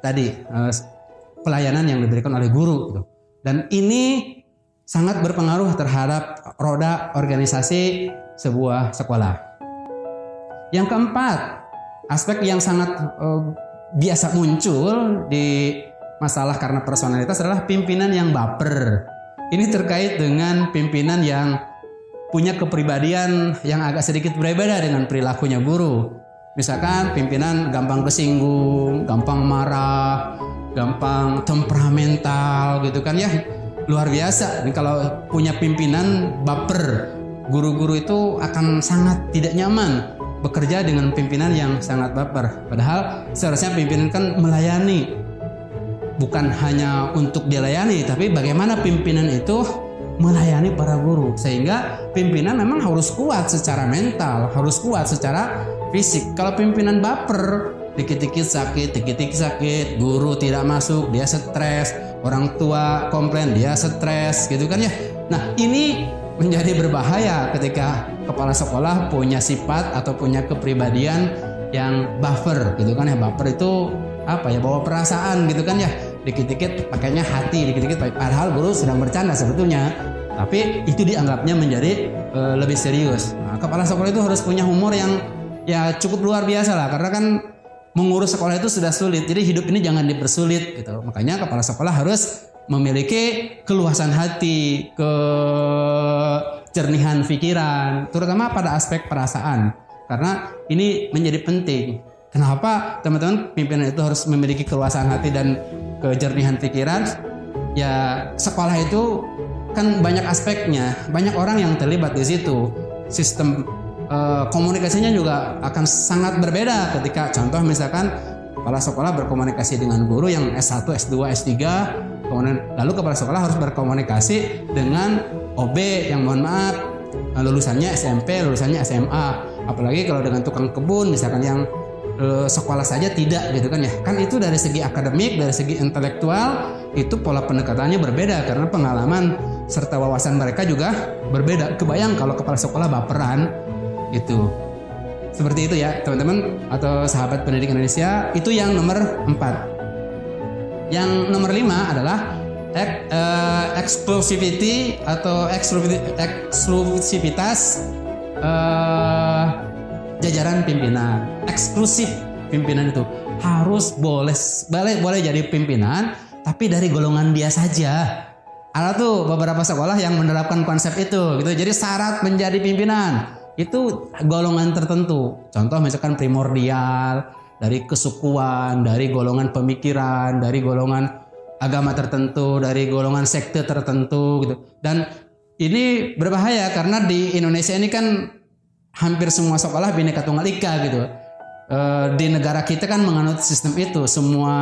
tadi pelayanan yang diberikan oleh guru gitu. Dan ini sangat berpengaruh terhadap roda organisasi sebuah sekolah. Yang keempat, aspek yang sangat biasa muncul di masalah karena personalitas adalah pimpinan yang baper. Ini terkait dengan pimpinan yang punya kepribadian yang agak sedikit berbeda dengan perilakunya guru. Misalkan pimpinan gampang kesinggung, gampang marah, gampang temperamental gitu kan ya. Luar biasa. Kalau punya pimpinan baper, guru-guru itu akan sangat tidak nyaman bekerja dengan pimpinan yang sangat baper. Padahal seharusnya pimpinan kan melayani, bukan hanya untuk dilayani, tapi bagaimana pimpinan itu melayani para guru. Sehingga pimpinan memang harus kuat secara mental, harus kuat secara fisik. Kalau pimpinan baper, dikit-dikit sakit, guru tidak masuk, dia stres, orang tua komplain, dia stres gitu kan ya. Nah, ini menjadi berbahaya ketika kepala sekolah punya sifat atau punya kepribadian yang baper gitu kan ya. Baper itu apa ya, bawa perasaan gitu kan ya. Dikit-dikit pakainya hati, dikit-dikit padahal guru sedang bercanda sebetulnya. Tapi itu dianggapnya menjadi lebih serius. Nah, kepala sekolah itu harus punya humor yang ya cukup luar biasa lah, karena kan mengurus sekolah itu sudah sulit. Jadi hidup ini jangan dipersulit gitu. Makanya kepala sekolah harus memiliki keluasan hati, kejernihan pikiran, terutama pada aspek perasaan. Karena ini menjadi penting. Kenapa teman-teman pimpinan itu harus memiliki keluasan hati dan kejernihan pikiran? Ya, sekolah itu kan banyak aspeknya, banyak orang yang terlibat di situ. Sistem komunikasinya juga akan sangat berbeda ketika contoh misalkan kepala sekolah berkomunikasi dengan guru yang S1, S2, S3, kemudian lalu kepala sekolah harus berkomunikasi dengan OB yang mohon maaf lulusannya SMP, lulusannya SMA. Apalagi kalau dengan tukang kebun misalkan yang sekolah saja tidak gitu kan ya. Kan itu dari segi akademik, dari segi intelektual itu pola pendekatannya berbeda karena pengalaman serta wawasan mereka juga berbeda. Kebayang kalau kepala sekolah baperan gitu. Seperti itu ya teman-teman atau sahabat pendidik Indonesia. Itu yang nomor 4. Yang nomor 5 adalah exclusivity atau eksklusivitas jajaran pimpinan. Eksklusif pimpinan itu harus boleh jadi pimpinan tapi dari golongan dia saja. Ada tuh beberapa sekolah yang menerapkan konsep itu gitu. Jadi syarat menjadi pimpinan itu golongan tertentu. Contoh misalkan primordial, dari kesukuan, dari golongan pemikiran, dari golongan agama tertentu, dari golongan sekte tertentu gitu. Dan ini berbahaya karena di Indonesia ini kan hampir semua sekolah Bhinneka Tunggal Ika gitu. Di negara kita kan menganut sistem itu. Semua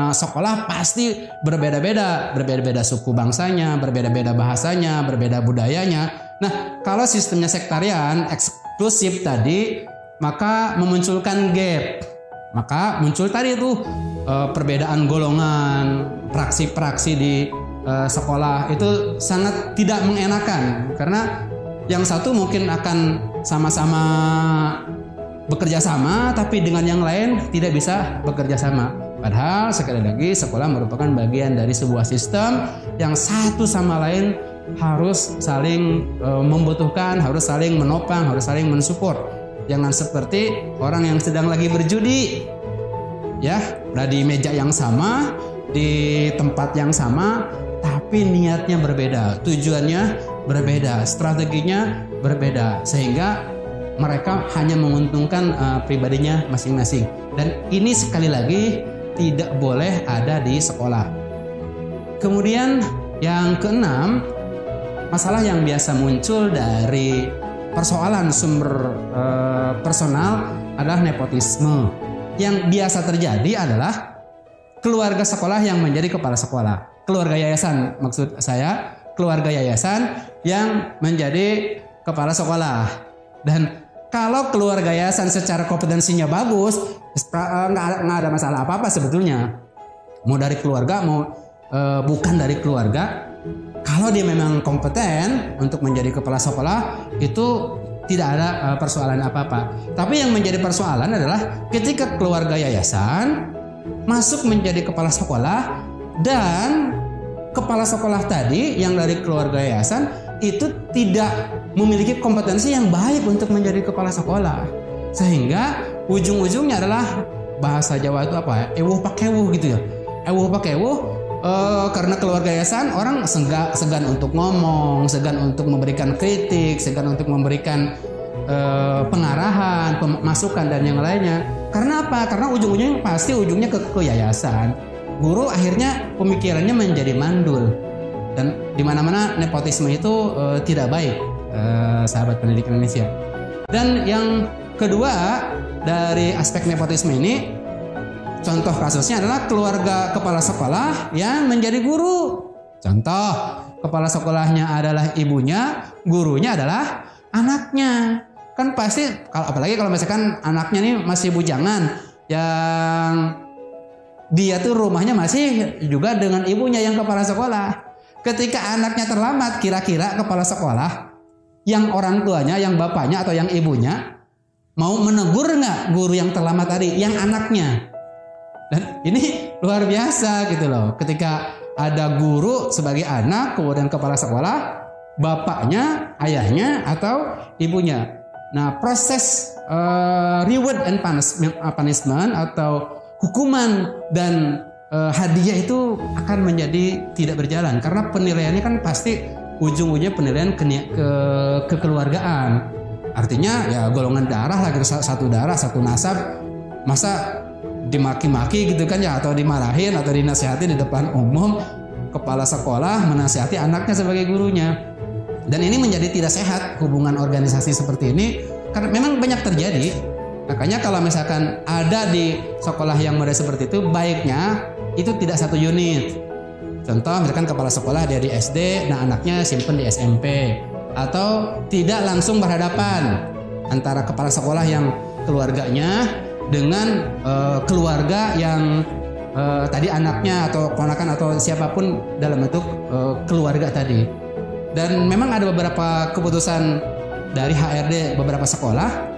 sekolah pasti berbeda-beda suku bangsanya, berbeda-beda bahasanya, berbeda budayanya. Nah, kalau sistemnya sektarian, eksklusif tadi, maka memunculkan gap. Maka muncul tadi itu perbedaan golongan, praksi-praksi di sekolah itu sangat tidak mengenakan. Karena yang satu mungkin akan sama-sama bekerja sama, tapi dengan yang lain tidak bisa bekerja sama. Padahal sekali lagi sekolah merupakan bagian dari sebuah sistem yang satu sama lain harus saling membutuhkan, harus saling menopang, harus saling mensupport. Jangan seperti orang yang sedang lagi berjudi, ya, di meja yang sama, di tempat yang sama, tapi niatnya berbeda, tujuannya berbeda, strateginya berbeda, sehingga mereka hanya menguntungkan pribadinya masing-masing. Dan ini sekali lagi tidak boleh ada di sekolah. Kemudian yang keenam, masalah yang biasa muncul dari persoalan sumber personal adalah nepotisme. Yang biasa terjadi adalah keluarga sekolah yang menjadi kepala sekolah. Keluarga yayasan maksud saya, keluarga yayasan yang menjadi kepala sekolah. Dan kalau keluarga yayasan secara kompetensinya bagus, nggak ada masalah apa-apa sebetulnya. Mau dari keluarga, mau bukan dari keluarga. Kalau dia memang kompeten untuk menjadi kepala sekolah, itu tidak ada persoalan apa-apa. Tapi yang menjadi persoalan adalah ketika keluarga yayasan masuk menjadi kepala sekolah, dan kepala sekolah tadi yang dari keluarga yayasan itu tidak memiliki kompetensi yang baik untuk menjadi kepala sekolah, sehingga ujung-ujungnya adalah bahasa Jawa itu apa ya? Ewuh pakewuh gitu ya. Ewuh pakewuh karena keluarga yayasan orang segan untuk ngomong, segan untuk memberikan kritik, segan untuk memberikan pengarahan, masukan dan yang lainnya. Karena apa? Karena ujung-ujungnya pasti ujungnya ke yayasan. Guru akhirnya pemikirannya menjadi mandul, dan di mana-mana nepotisme itu tidak baik, sahabat pendidikan Indonesia. Dan yang kedua dari aspek nepotisme ini, contoh kasusnya adalah keluarga kepala sekolah yang menjadi guru. Contoh, kepala sekolahnya adalah ibunya, gurunya adalah anaknya. Kan pasti, apalagi kalau misalkan anaknya nih masih bujangan, yang dia tuh rumahnya masih juga dengan ibunya yang kepala sekolah. Ketika anaknya terlambat, kira-kira kepala sekolah yang orang tuanya, yang bapaknya atau yang ibunya mau menegur nggak guru yang terlambat tadi, yang anaknya? Dan ini luar biasa gitu loh. Ketika ada guru sebagai anak, kemudian kepala sekolah, bapaknya, ayahnya, atau ibunya. Nah, proses reward and punishment atau hukuman dan hadiah itu akan menjadi tidak berjalan, karena penilaiannya kan pasti ujung-ujungnya penilaian kekeluargaan. Artinya ya golongan darah lah, satu darah, satu nasab, masa dimaki-maki gitu kan ya, atau dimarahin atau dinasihati di depan umum. Kepala sekolah menasihati anaknya sebagai gurunya. Dan ini menjadi tidak sehat hubungan organisasi seperti ini, karena memang banyak terjadi. Makanya kalau misalkan ada di sekolah yang model seperti itu, baiknya itu tidak satu unit. Contoh misalkan kepala sekolah dia di SD, nah anaknya simpen di SMP. Atau tidak langsung berhadapan antara kepala sekolah yang keluarganya dengan keluarga yang tadi anaknya atau ponakan atau siapapun dalam bentuk keluarga tadi. Dan memang ada beberapa keputusan dari HRD beberapa sekolah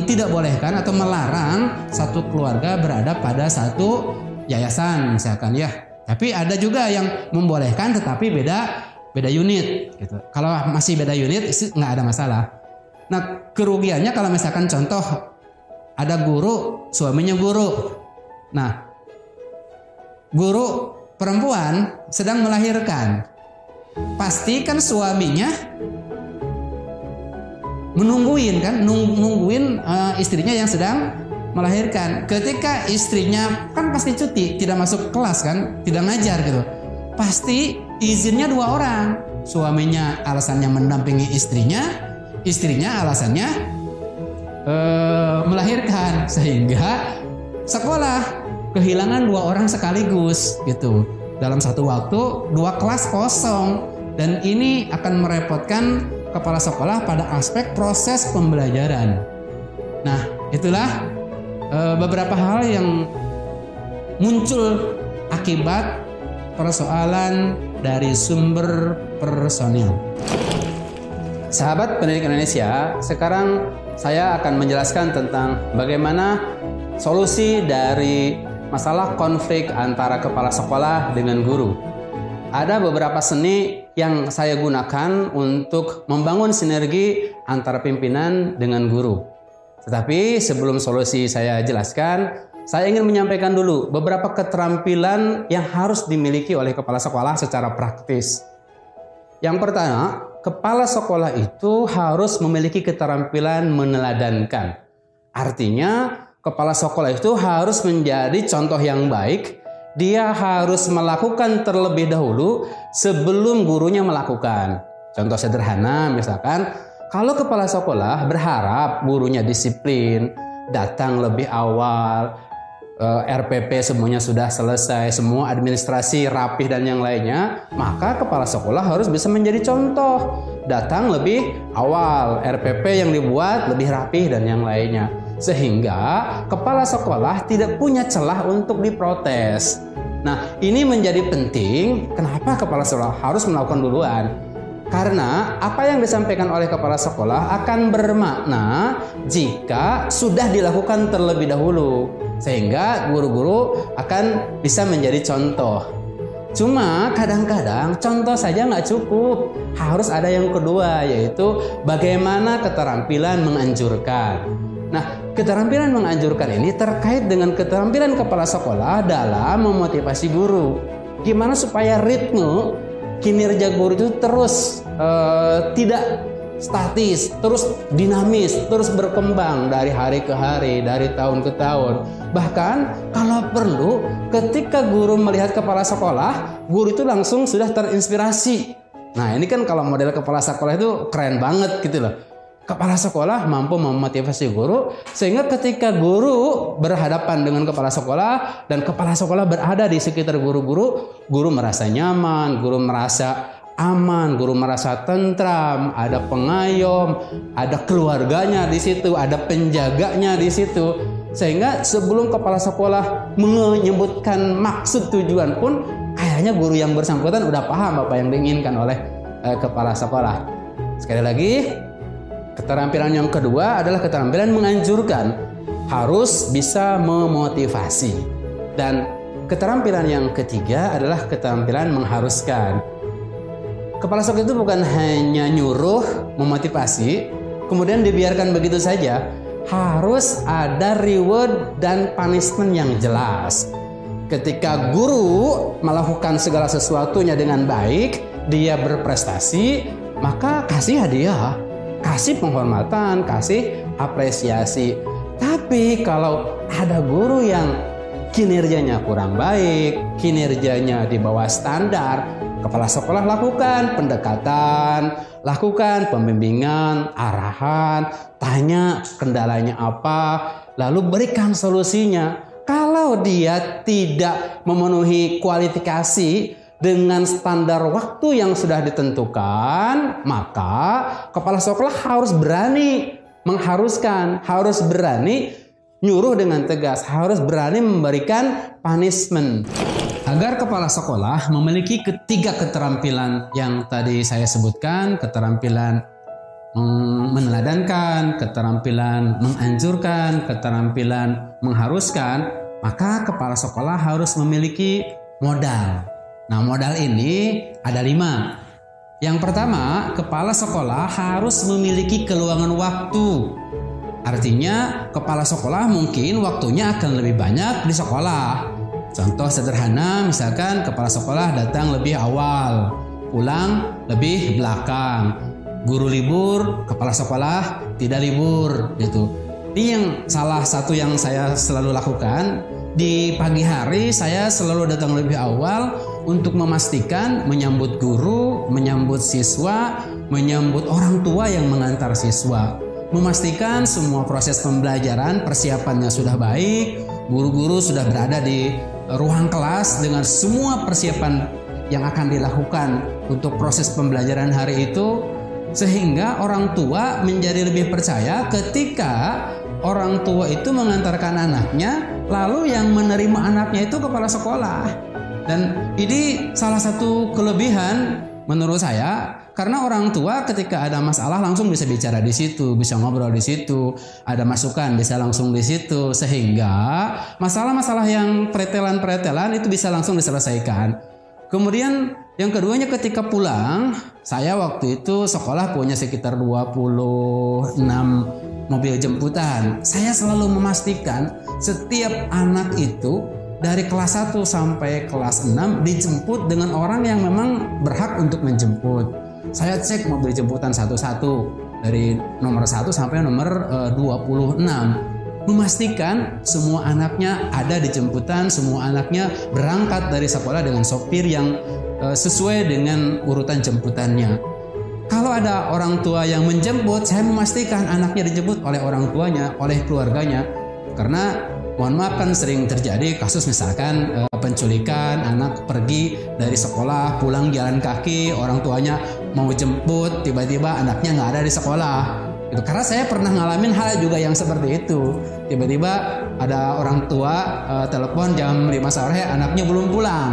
tidak bolehkan atau melarang satu keluarga berada pada satu yayasan misalkan ya. Tapi ada juga yang membolehkan tetapi beda unit gitu. Kalau masih beda unit nggak ada masalah. Nah, kerugiannya kalau misalkan contoh ada guru, suaminya guru. Nah, guru perempuan sedang melahirkan. Pasti kan suaminya menungguin kan, nungguin istrinya yang sedang melahirkan. Ketika istrinya kan pasti cuti, tidak masuk kelas kan, tidak ngajar gitu. Pasti izinnya dua orang. Suaminya alasannya mendampingi istrinya, istrinya alasannya melahirkan, sehingga sekolah kehilangan dua orang sekaligus gitu. Dalam satu waktu dua kelas kosong, dan ini akan merepotkan kepala sekolah pada aspek proses pembelajaran. Nah, itulah beberapa hal yang muncul akibat persoalan dari sumber personil. Sahabat pendidik Indonesia, sekarang saya akan menjelaskan tentang bagaimana solusi dari masalah konflik antara kepala sekolah dengan guru. Ada beberapa seni yang saya gunakan untuk membangun sinergi antara pimpinan dengan guru. Tetapi sebelum solusi saya jelaskan, saya ingin menyampaikan dulu beberapa keterampilan yang harus dimiliki oleh kepala sekolah secara praktis. Yang pertama, kepala sekolah itu harus memiliki keterampilan meneladankan. Artinya, kepala sekolah itu harus menjadi contoh yang baik. Dia harus melakukan terlebih dahulu sebelum gurunya melakukan. Contoh sederhana misalkan, kalau kepala sekolah berharap gurunya disiplin, datang lebih awal, RPP semuanya sudah selesai, semua administrasi rapih dan yang lainnya, maka kepala sekolah harus bisa menjadi contoh. Datang lebih awal, RPP yang dibuat lebih rapih dan yang lainnya. Sehingga kepala sekolah tidak punya celah untuk diprotes. Nah, ini menjadi penting. Kenapa kepala sekolah harus melakukan duluan? Karena apa yang disampaikan oleh kepala sekolah akan bermakna jika sudah dilakukan terlebih dahulu. sehingga guru-guru akan bisa menjadi contoh. Cuma kadang-kadang contoh saja nggak cukup, harus ada yang kedua, yaitu bagaimana keterampilan menganjurkan. Nah, keterampilan menganjurkan ini terkait dengan keterampilan kepala sekolah dalam memotivasi guru. Gimana supaya ritme kinerja guru itu terus tidak statis, terus dinamis, terus berkembang dari hari ke hari, dari tahun ke tahun. Bahkan kalau perlu, ketika guru melihat kepala sekolah, guru itu langsung sudah terinspirasi. Nah, ini kan kalau model kepala sekolah itu keren banget gitu loh. Kepala sekolah mampu memotivasi guru sehingga ketika guru berhadapan dengan kepala sekolah dan kepala sekolah berada di sekitar guru-guru, guru merasa nyaman, guru merasa aman, guru merasa tentram, ada pengayom, ada keluarganya di situ, ada penjaganya di situ. Sehingga sebelum kepala sekolah menyebutkan maksud tujuan pun kayaknya guru yang bersangkutan udah paham apa yang diinginkan oleh kepala sekolah. Sekali lagi, keterampilan yang kedua adalah keterampilan menganjurkan, harus bisa memotivasi. Dan keterampilan yang ketiga adalah keterampilan mengharuskan. Kepala sekolah itu bukan hanya nyuruh, memotivasi, kemudian dibiarkan begitu saja. Harus ada reward dan punishment yang jelas. Ketika guru melakukan segala sesuatunya dengan baik, dia berprestasi, maka kasih hadiah, kasih penghormatan, kasih apresiasi. Tapi kalau ada guru yang kinerjanya kurang baik, kinerjanya di bawah standar, kepala sekolah lakukan pendekatan, lakukan pembimbingan, arahan, tanya kendalanya apa, lalu berikan solusinya. Kalau dia tidak memenuhi kualifikasi dengan standar waktu yang sudah ditentukan, maka kepala sekolah harus berani mengharuskan, harus berani nyuruh dengan tegas, harus berani memberikan punishment. Agar kepala sekolah memiliki ketiga keterampilan yang tadi saya sebutkan, keterampilan meneladankan, keterampilan menganjurkan, keterampilan mengharuskan, maka kepala sekolah harus memiliki modal. Nah, modal ini ada 5. Yang pertama, kepala sekolah harus memiliki keluangan waktu. Artinya, kepala sekolah mungkin waktunya akan lebih banyak di sekolah. Contoh sederhana, misalkan kepala sekolah datang lebih awal, pulang lebih belakang. Guru libur, kepala sekolah tidak libur, gitu. Ini yang salah satu yang saya selalu lakukan. Di pagi hari saya selalu datang lebih awal untuk memastikan menyambut guru, menyambut siswa, menyambut orang tua yang mengantar siswa. Memastikan semua proses pembelajaran persiapannya sudah baik, guru-guru sudah berada di ruang kelas dengan semua persiapan yang akan dilakukan untuk proses pembelajaran hari itu, sehingga orang tua menjadi lebih percaya ketika orang tua itu mengantarkan anaknya, lalu yang menerima anaknya itu kepala sekolah. Dan ini salah satu kelebihan menurut saya, karena orang tua ketika ada masalah langsung bisa bicara di situ, bisa ngobrol di situ, ada masukan bisa langsung di situ, sehingga masalah-masalah yang pretelan-pretelan itu bisa langsung diselesaikan. Kemudian yang keduanya, ketika pulang, saya waktu itu sekolah punya sekitar 26 mobil jemputan. Saya selalu memastikan setiap anak itu dari kelas 1 sampai kelas 6 dijemput dengan orang yang memang berhak untuk menjemput. Saya cek mobil jemputan satu-satu dari nomor 1 sampai nomor 26. Memastikan semua anaknya ada di jemputan, semua anaknya berangkat dari sekolah dengan sopir yang sesuai dengan urutan jemputannya. Kalau ada orang tua yang menjemput, saya memastikan anaknya dijemput oleh orang tuanya, oleh keluarganya. Karena mohon maaf kan sering terjadi kasus misalkan penculikan, anak pergi dari sekolah, pulang jalan kaki, orang tuanya mau jemput, tiba-tiba anaknya nggak ada di sekolah. Gitu. Karena saya pernah ngalamin hal juga yang seperti itu. Tiba-tiba ada orang tua telepon jam 5 sore, anaknya belum pulang.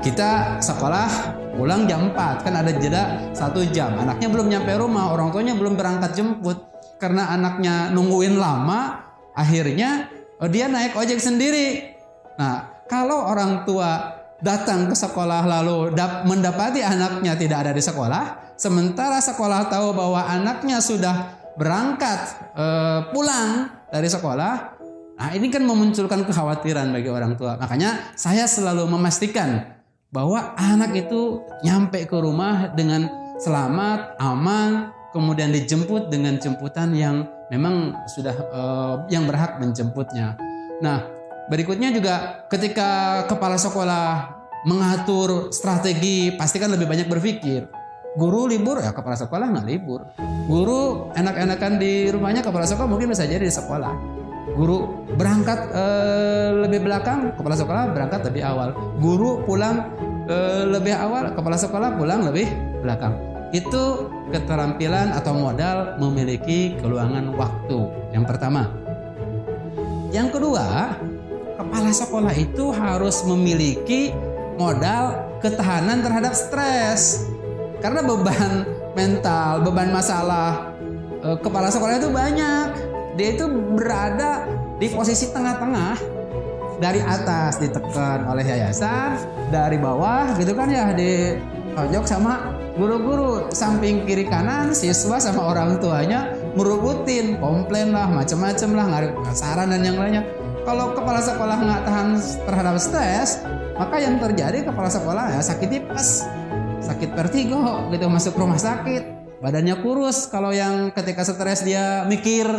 Kita sekolah pulang jam 4, kan ada jeda 1 jam. Anaknya belum nyampe rumah, orang tuanya belum berangkat jemput. Karena anaknya nungguin lama, akhirnya dia naik ojek sendiri. Nah, kalau orang tua datang ke sekolah lalu mendapati anaknya tidak ada di sekolah, sementara sekolah tahu bahwa anaknya sudah berangkat pulang dari sekolah, nah ini kan memunculkan kekhawatiran bagi orang tua. Makanya saya selalu memastikan bahwa anak itu nyampe ke rumah dengan selamat, aman, kemudian dijemput dengan jemputan yang memang sudah yang berhak menjemputnya. Nah, berikutnya juga ketika kepala sekolah mengatur strategi, pastikan lebih banyak berpikir. Guru libur, ya kepala sekolah nggak libur. Guru enak-enakan di rumahnya, kepala sekolah mungkin bisa jadi di sekolah. Guru berangkat lebih belakang, kepala sekolah berangkat lebih awal. Guru pulang lebih awal, kepala sekolah pulang lebih belakang. Itu keterampilan atau modal memiliki keluangan waktu. Yang pertama. Yang kedua, kepala sekolah itu harus memiliki modal ketahanan terhadap stres. Karena beban mental, beban masalah kepala sekolah itu banyak. Dia itu berada di posisi tengah-tengah. Dari atas ditekan oleh yayasan, dari bawah gitu kan ya ditonjok sama guru-guru. Samping kiri kanan siswa sama orang tuanya merubutin, komplain lah, macam-macam lah, ngarik saran dan yang lainnya. Kalau kepala sekolah nggak tahan terhadap stres, maka yang terjadi kepala sekolah ya sakit tipes, sakit vertigo gitu, masuk rumah sakit, badannya kurus. Kalau yang ketika stres dia mikir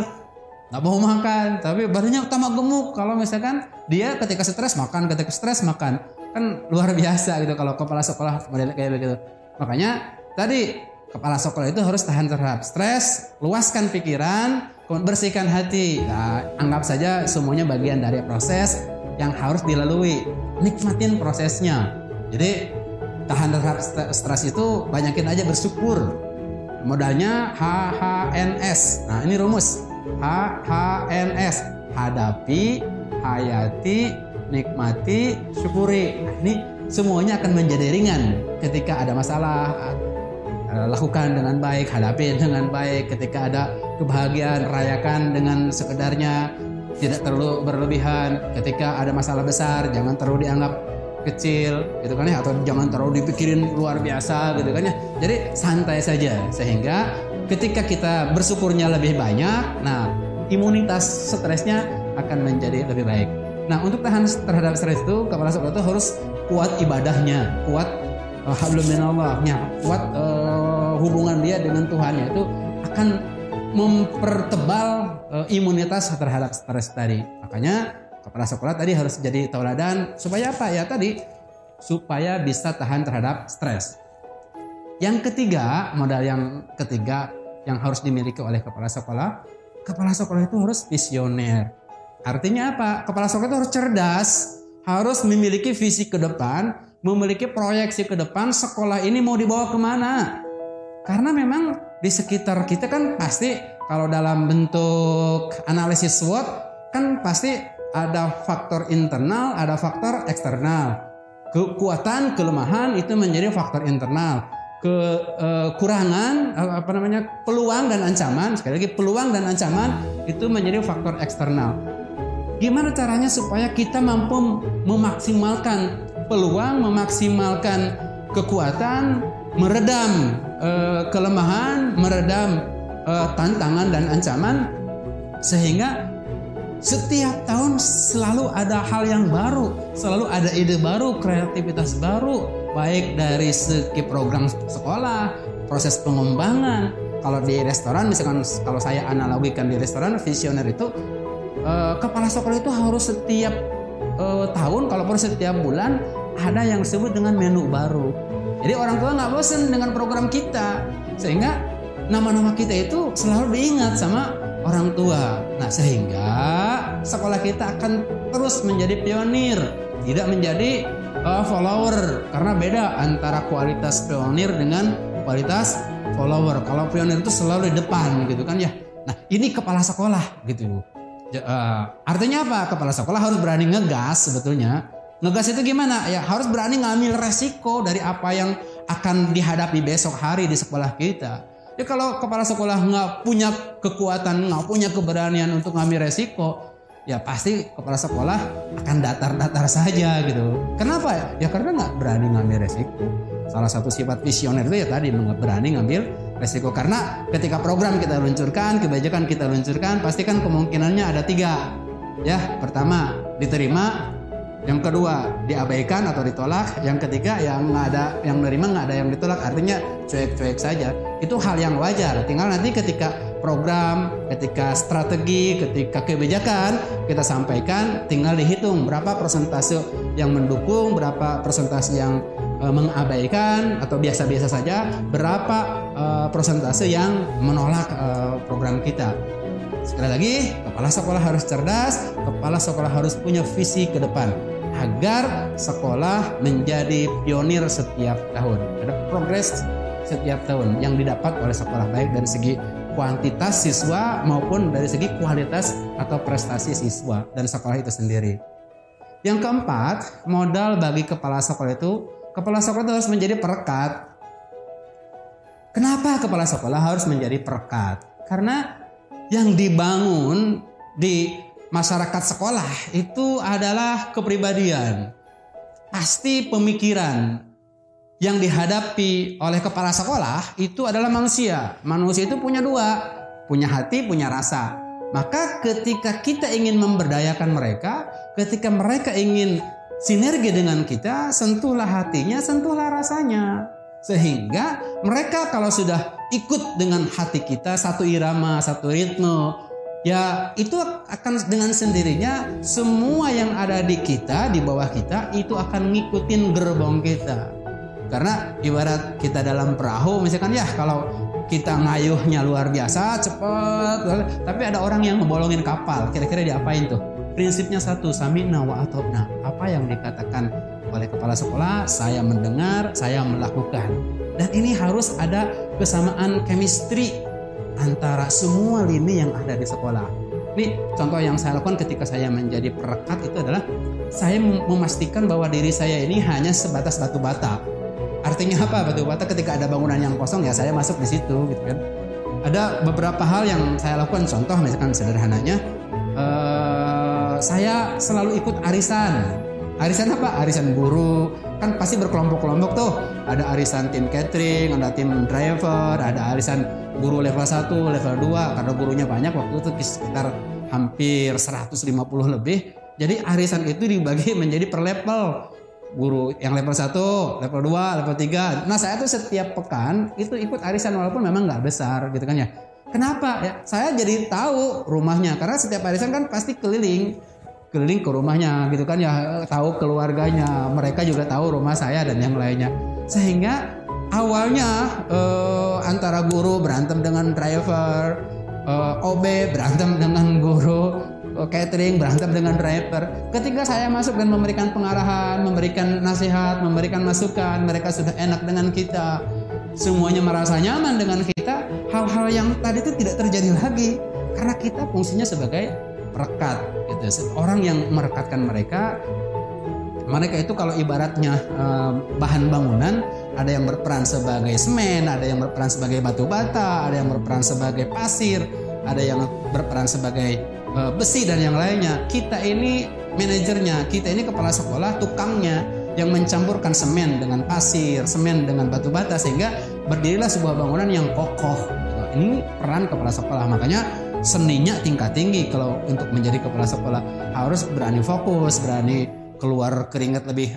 nggak mau makan, tapi badannya tambah gemuk. Kalau misalkan dia ketika stres makan, ketika stres makan, kan luar biasa gitu kalau kepala sekolah model kayak begitu. Makanya tadi kepala sekolah itu harus tahan terhadap stres, luaskan pikiran, bersihkan hati. Nah, anggap saja semuanya bagian dari proses yang harus dilalui. Nikmatin prosesnya. Jadi tahan terhadap stres itu banyakin aja bersyukur. Modalnya HHNS. Nah, ini rumus. HHNS, hadapi, hayati, nikmati, syukuri. Ini semuanya akan menjadi ringan ketika ada masalah. Lakukan dengan baik, hadapi dengan baik. Ketika ada kebahagiaan, rayakan dengan sekedarnya, tidak terlalu berlebihan. Ketika ada masalah besar, jangan terlalu dianggap kecil, gitu kan ya, atau jangan terlalu dipikirin luar biasa, gitu kan ya. Jadi santai saja, sehingga ketika kita bersyukurnya lebih banyak, nah imunitas stresnya akan menjadi lebih baik. Nah, untuk tahan terhadap stres itu, kepala sekolah itu harus kuat ibadahnya, kuat hablum minallahnya, kuat hubungan dia dengan Tuhannya, itu akan mempertebal imunitas terhadap stres tadi. Makanya kepala sekolah tadi harus jadi tauladan supaya apa ya tadi? Supaya bisa tahan terhadap stres. Yang ketiga, modal yang ketiga yang harus dimiliki oleh kepala sekolah itu harus visioner. Artinya apa? Kepala sekolah itu harus cerdas, harus memiliki visi ke depan, memiliki proyeksi ke depan, sekolah ini mau dibawa kemana. Karena memang di sekitar kita kan pasti kalau dalam bentuk analisis SWOT kan pasti ada faktor internal, ada faktor eksternal. Kekuatan, kelemahan itu menjadi faktor internal. Kekurangan peluang dan ancaman, sekali lagi peluang dan ancaman itu menjadi faktor eksternal. Gimana caranya supaya kita mampu memaksimalkan peluang, memaksimalkan kekuatan, meredam kelemahan, meredam tantangan dan ancaman, sehingga setiap tahun selalu ada hal yang baru, selalu ada ide baru, kreativitas baru, baik dari segi program sekolah, proses pengembangan. Kalau di restoran, misalkan kalau saya analogikan di restoran, visioner itu kepala sekolah itu harus setiap tahun, kalaupun setiap bulan ada yang disebut dengan menu baru. Jadi orang tua nggak bosan dengan program kita, sehingga nama-nama kita itu selalu diingat sama orang tua. Nah, sehingga sekolah kita akan terus menjadi pionir, tidak menjadi follower, karena beda antara kualitas pionir dengan kualitas follower. Kalau pionir itu selalu di depan gitu kan ya. Nah, ini kepala sekolah gitu. Artinya apa? Kepala sekolah harus berani ngegas sebetulnya. Ngegas itu gimana? Ya harus berani ngambil resiko dari apa yang akan dihadapi besok hari di sekolah kita. Ya kalau kepala sekolah nggak punya kekuatan, nggak punya keberanian untuk ngambil resiko, ya pasti kepala sekolah akan datar-datar saja gitu. Kenapa? Ya karena nggak berani ngambil resiko. Salah satu sifat visioner itu ya tadi nggak berani ngambil resiko. Karena ketika program kita luncurkan, kebijakan kita luncurkan, pasti kan kemungkinannya ada 3. Ya, pertama diterima, yang kedua diabaikan atau ditolak, yang ketiga yang nggak ada yang menerima, nggak ada yang ditolak, artinya cuek-cuek saja. Itu hal yang wajar. Tinggal nanti ketika program, ketika strategi, ketika kebijakan kita sampaikan, tinggal dihitung berapa persentase yang mendukung, berapa persentase yang mengabaikan atau biasa-biasa saja, berapa persentase yang menolak program kita. Sekali lagi, kepala sekolah harus cerdas, kepala sekolah harus punya visi ke depan agar sekolah menjadi pionir setiap tahun. Ada progres setiap tahun yang didapat oleh sekolah, baik dari segi kuantitas siswa maupun dari segi kualitas atau prestasi siswa dan sekolah itu sendiri. Yang keempat, modal bagi kepala sekolah itu harus menjadi perekat. Kenapa kepala sekolah harus menjadi perekat? Karena yang dibangun di masyarakat sekolah itu adalah kepribadian. Pasti pemikiran yang dihadapi oleh kepala sekolah itu adalah manusia. Manusia itu punya 2, punya hati, punya rasa. Maka ketika kita ingin memberdayakan mereka, ketika mereka ingin sinergi dengan kita, sentuhlah hatinya, sentuhlah rasanya. Sehingga mereka kalau sudah ikut dengan hati kita, satu irama, satu ritme, ya itu akan dengan sendirinya semua yang ada di kita, di bawah kita, itu akan ngikutin gerbong kita. Karena ibarat kita dalam perahu, misalkan ya kalau kita ngayuhnya luar biasa, cepat, tapi ada orang yang ngebolongin kapal, kira-kira diapain tuh? Prinsipnya satu, sami'na wa ata'na. Apa yang dikatakan oleh kepala sekolah, saya mendengar, saya melakukan. Dan ini harus ada kesamaan chemistry antara semua lini yang ada di sekolah. Ini contoh yang saya lakukan ketika saya menjadi perekat itu adalah saya memastikan bahwa diri saya ini hanya sebatas batu bata. Artinya apa batu bata? Ketika ada bangunan yang kosong ya saya masuk di situ gitu kan. Ada beberapa hal yang saya lakukan, contoh misalkan sederhananya saya selalu ikut arisan. Arisan apa? Arisan guru. Kan pasti berkelompok-kelompok tuh. Ada arisan tim catering, ada tim driver, ada arisan guru level 1, level 2. Karena gurunya banyak waktu itu sekitar hampir 150 lebih. Jadi arisan itu dibagi menjadi per level. Guru yang level 1, level 2, level 3. Nah saya tuh setiap pekan itu ikut arisan walaupun memang gak besar gitu kan ya. Kenapa? Ya, saya jadi tahu rumahnya. Karena setiap arisan kan pasti keliling ke rumahnya gitu kan ya, tahu keluarganya, mereka juga tahu rumah saya dan yang lainnya. Sehingga awalnya antara guru berantem dengan driver, OB berantem dengan guru, catering berantem dengan driver. Ketika saya masuk dan memberikan pengarahan, memberikan nasihat, memberikan masukan, mereka sudah enak dengan kita, semuanya merasa nyaman dengan kita. Hal-hal yang tadi itu tidak terjadi lagi karena kita fungsinya sebagai perekat gitu. Orang yang merekatkan mereka itu kalau ibaratnya bahan bangunan, ada yang berperan sebagai semen, ada yang berperan sebagai batu bata, ada yang berperan sebagai pasir, ada yang berperan sebagai besi dan yang lainnya. Kita ini manajernya, kita ini kepala sekolah, tukangnya yang mencampurkan semen dengan pasir, semen dengan batu bata sehingga berdirilah sebuah bangunan yang kokoh. Ini peran kepala sekolah. Makanya seninya tingkat tinggi kalau untuk menjadi kepala sekolah, harus berani fokus, berani keluar keringat lebih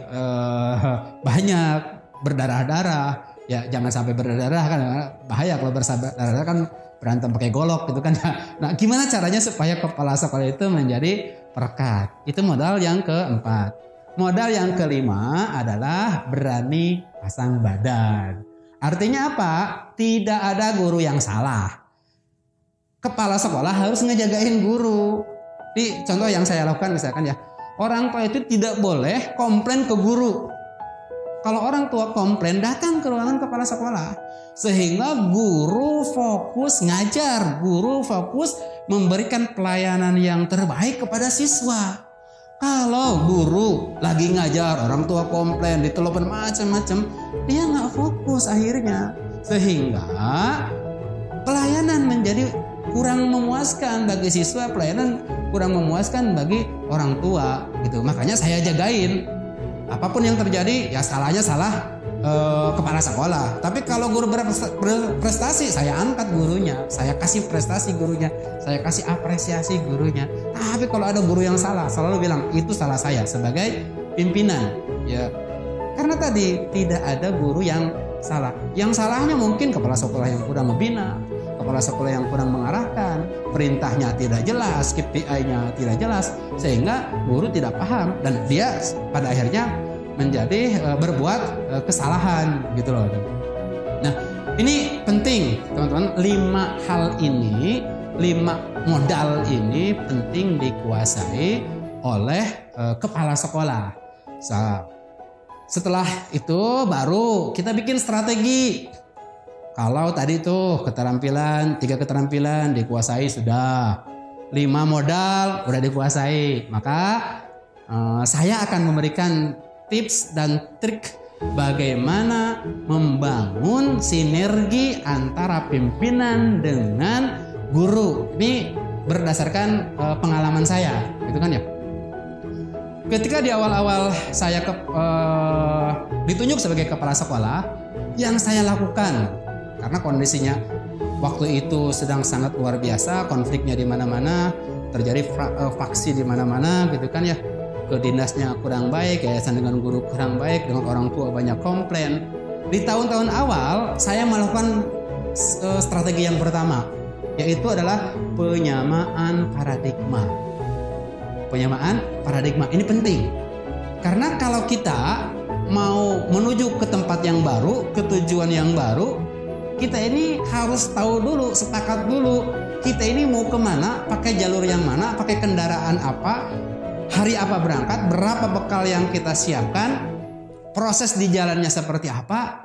banyak, berdarah-darah. Ya jangan sampai berdarah kan bahaya, kalau berdarah kan berantem pakai golok gitu kan. Nah gimana caranya supaya kepala sekolah itu menjadi perekat? Itu modal yang keempat. Modal yang kelima adalah berani pasang badan. Artinya apa? Tidak ada guru yang salah. Kepala sekolah harus ngejagain guru. Di contoh yang saya lakukan misalkan ya, orang tua itu tidak boleh komplain ke guru. Kalau orang tua komplain, datang ke ruangan kepala sekolah. Sehingga guru fokus ngajar, guru fokus memberikan pelayanan yang terbaik kepada siswa. Kalau guru lagi ngajar, orang tua komplain, ditelepon macam-macam, dia nggak fokus akhirnya. Sehingga pelayanan menjadi kurang memuaskan bagi siswa, pelayanan kurang memuaskan bagi orang tua gitu. Makanya saya jagain. Apapun yang terjadi ya salahnya salah kepala sekolah. Tapi kalau guru berprestasi, saya angkat gurunya, saya kasih prestasi gurunya, saya kasih apresiasi gurunya. Tapi kalau ada guru yang salah, selalu bilang itu salah saya sebagai pimpinan. Ya, karena tadi tidak ada guru yang salah. Yang salahnya mungkin kepala sekolah yang kurang membina, kepala sekolah yang kurang mengarahkan, perintahnya tidak jelas, KPI-nya tidak jelas, sehingga guru tidak paham dan dia pada akhirnya menjadi berbuat kesalahan gitu loh. Nah, ini penting teman-teman, 5 hal ini, 5 modal ini penting dikuasai oleh kepala sekolah. Setelah itu baru kita bikin strategi. Kalau tadi tuh keterampilan, 3 keterampilan dikuasai sudah, 5 modal udah dikuasai, maka saya akan memberikan tips dan trik bagaimana membangun sinergi antara pimpinan dengan guru. Ini berdasarkan pengalaman saya, gitu kan ya. Ketika di awal-awal saya ditunjuk sebagai kepala sekolah, yang saya lakukan karena kondisinya waktu itu sedang sangat luar biasa, konfliknya di mana-mana, terjadi faksi di mana-mana, gitu kan ya. Ke dinasnya kurang baik, yayasan dengan guru kurang baik, dengan orang tua banyak komplain. Di tahun-tahun awal saya melakukan strategi yang pertama, yaitu adalah penyamaan paradigma. Penyamaan paradigma ini penting karena kalau kita mau menuju ke tempat yang baru, ke tujuan yang baru, kita ini harus tahu dulu, sepakat dulu kita ini mau kemana, pakai jalur yang mana, pakai kendaraan apa, hari apa berangkat, berapa bekal yang kita siapkan, proses di jalannya seperti apa.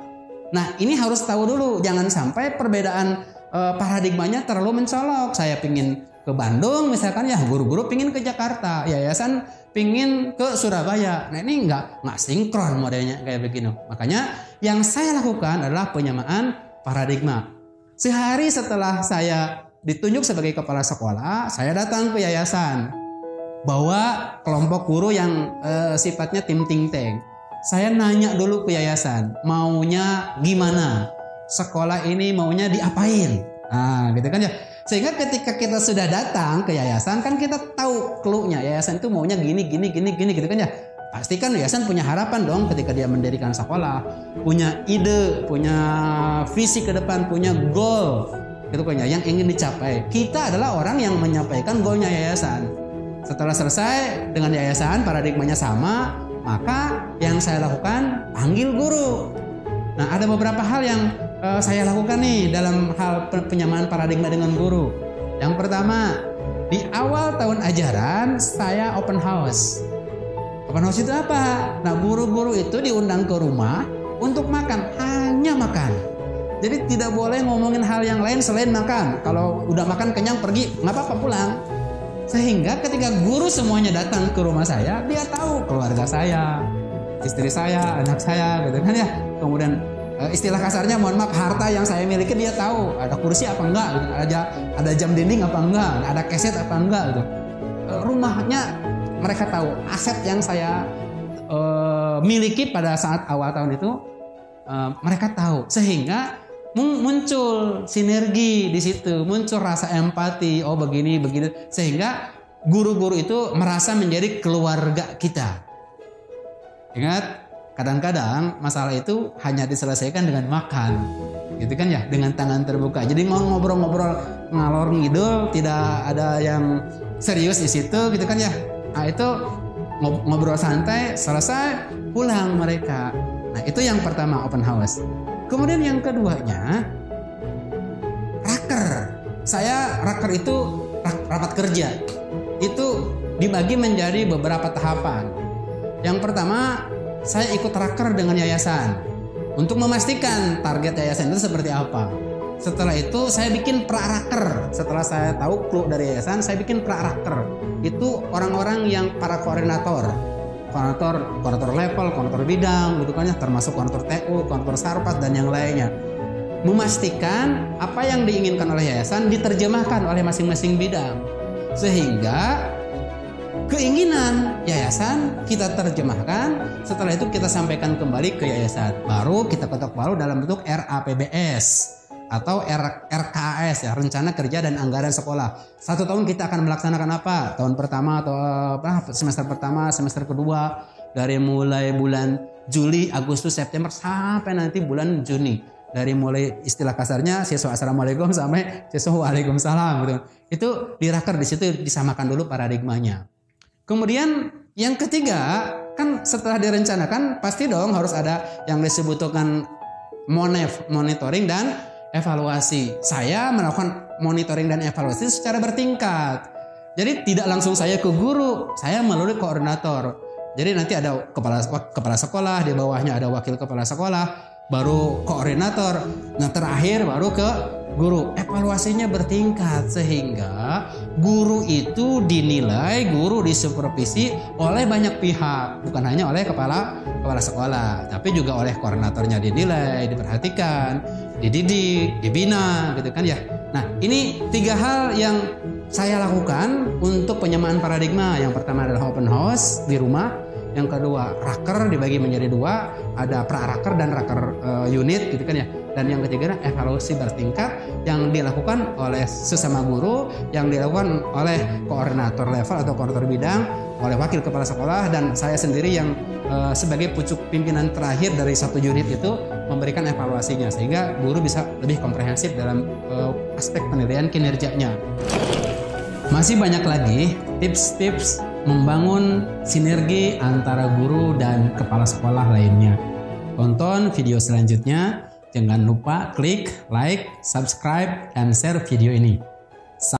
Nah, ini harus tahu dulu, jangan sampai perbedaan paradigmanya terlalu mencolok. Saya pingin ke Bandung misalkan, ya guru-guru pingin ke Jakarta, yayasan pingin ke Surabaya. Nah, ini nggak sinkron modelnya kayak begini. Makanya yang saya lakukan adalah penyamaan paradigma. Sehari setelah saya ditunjuk sebagai kepala sekolah, saya datang ke yayasan, bawa kelompok guru yang sifatnya tim think tank. Saya nanya dulu ke yayasan, maunya gimana? Sekolah ini maunya diapain? Nah, gitu kan ya. Sehingga ketika kita sudah datang ke yayasan, kan kita tahu clue-nya. Yayasan itu maunya gini gitu kan ya. Pasti kan yayasan punya harapan dong ketika dia mendirikan sekolah, punya ide, punya visi ke depan, punya goal gitu kan ya, yang ingin dicapai. Kita adalah orang yang menyampaikan goalnya yayasan. Setelah selesai dengan yayasan, paradigmanya sama, maka yang saya lakukan panggil guru. Nah, ada beberapa hal yang saya lakukan nih dalam hal penyamaan paradigma dengan guru. Yang pertama, di awal tahun ajaran saya open house. Open house itu apa? Nah, guru-guru itu diundang ke rumah untuk makan, hanya makan. Jadi tidak boleh ngomongin hal yang lain selain makan. Kalau udah makan kenyang pergi, nggak apa-apa pulang. Sehingga ketika guru semuanya datang ke rumah saya, dia tahu keluarga saya, istri saya, anak saya, gitu kan ya. Kemudian istilah kasarnya, mohon maaf, harta yang saya miliki dia tahu. Ada kursi apa enggak, gitu. Ada jam dinding apa enggak, ada keset apa enggak, gitu. Rumahnya mereka tahu. Aset yang saya miliki pada saat awal tahun itu mereka tahu. Sehingga muncul sinergi di situ, muncul rasa empati. Oh begini, sehingga guru-guru itu merasa menjadi keluarga kita. Ingat, kadang-kadang masalah itu hanya diselesaikan dengan makan, gitu kan ya, dengan tangan terbuka. Jadi mau ngobrol-ngobrol ngalor ngidul, tidak ada yang serius di situ, gitu kan ya. Nah, itu ngobrol santai, selesai, pulang mereka. Nah, itu yang pertama, open house. Kemudian yang keduanya, raker. Raker itu rapat kerja. Itu dibagi menjadi beberapa tahapan. Yang pertama, saya ikut raker dengan yayasan untuk memastikan target yayasan itu seperti apa. Setelah itu saya bikin pra-raker. Setelah saya tahu clue dari yayasan, saya bikin pra-raker. Itu orang-orang yang para koordinator level, koordinator bidang, gitu kan ya, termasuk koordinator TU, koordinator sarpas dan yang lainnya. memastikan apa yang diinginkan oleh yayasan diterjemahkan oleh masing-masing bidang, sehingga keinginan yayasan kita terjemahkan, setelah itu kita sampaikan kembali ke yayasan, baru kita ketok palu dalam bentuk RAPBS atau RKAS ya, Rencana Kerja dan Anggaran Sekolah. 1 tahun kita akan melaksanakan apa? Tahun pertama atau semester pertama, semester kedua, dari mulai bulan Juli, Agustus, September sampai nanti bulan Juni. Dari mulai istilah kasarnya siswa assalamualaikum sampai siswa waalaikumsalam gitu. Itu diraker di situ, disamakan dulu paradigmanya. Kemudian yang ketiga, kan setelah direncanakan pasti dong harus ada yang disebutkan monitoring dan evaluasi. Saya melakukan monitoring dan evaluasi secara bertingkat. Jadi tidak langsung saya ke guru, saya melalui koordinator. Jadi nanti ada kepala sekolah, di bawahnya ada wakil kepala sekolah, baru koordinator, nah terakhir baru ke guru. Evaluasinya bertingkat sehingga guru itu dinilai, guru disupervisi oleh banyak pihak, bukan hanya oleh kepala sekolah, tapi juga oleh koordinatornya dinilai, diperhatikan, dididik, dibina gitu kan ya. Nah, ini 3 hal yang saya lakukan untuk penyamaan paradigma. Yang pertama adalah open house di rumah. Yang kedua, raker dibagi menjadi 2, ada pra-raker dan raker unit gitu kan ya. Dan yang ketiga, evaluasi bertingkat yang dilakukan oleh sesama guru, yang dilakukan oleh koordinator level atau koordinator bidang, oleh wakil kepala sekolah, dan saya sendiri yang sebagai pucuk pimpinan terakhir dari 1 unit itu memberikan evaluasinya, sehingga guru bisa lebih komprehensif dalam aspek penilaian kinerjanya. Masih banyak lagi tips-tips membangun sinergi antara guru dan kepala sekolah lainnya. Tonton video selanjutnya. Jangan lupa klik, like, subscribe, dan share video ini.